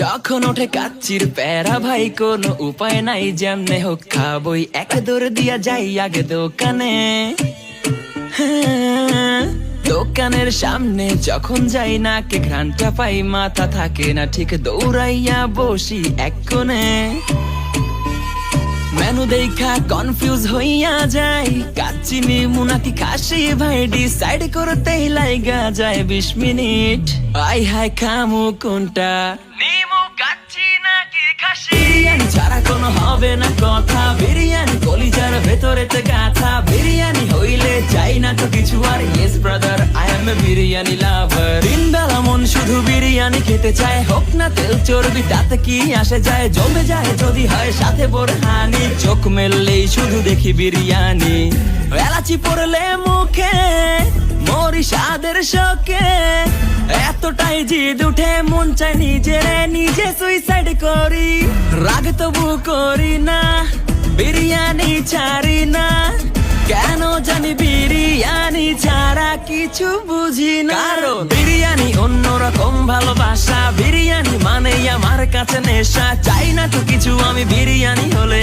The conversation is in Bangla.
যখন ওঠে কাচ্চির প্যারা ভাই কোনো উপায় নাই, যেমনে হোক খাবই, এক দৌড় দিয়া যাই আগে দোকানে। হ্যাঁ, দোকানের সামনে যখন যাই না কে ঘ্রাণটা পাই, মাথা থাকে না ঠিক, দৌড়াইয়া বসি এক কোণে। মেনু দেখা কনফিউজ হইয়া যাই, কাচ্চি নিমু নাকি খাসি ভাই ডিসাইড করতেই লাইগা যায় 20 মিনিট। আই হাই খামু কোনটা, নিমু কাচ্চি নাকি খাসি? বিরিয়ানি ছাড়া কোনো হবে না কথা, বিরিয়ানি কলিজার ভেতরেতে গাথা, বিরিয়ানি হইলে চাই না তো কিছু আর। Yes brother, I M A biryani লাভার। দিন বেলা মন শুধু বিরিয়ানি খেতে চায়, হোক না তেল চর্বি তাতে কি আসে যায়, জমে যায় যদি হয় সাথে বোরহানি। চোখ মেললেই শুধু দেখি বিরিয়ানি, এলাচি পড়লে মুখে মরি স্বাদের শোকে। এতটাই জিদ উঠে মন চাই নিজেরে নিজে সুইসাইড করি, রাগ তবু করি না, বিরিয়ানি ছাড়ি না। কেন জানি বিরিয়ানি ছাড়া কিছু বুঝি না, কারণ বিরিয়ানি অন্যরকম ভালোবাসা, বিরিয়ানি মানে আমার কাছে নেশা। চাই না তো কিছু আমি, বিরিয়ানি হলে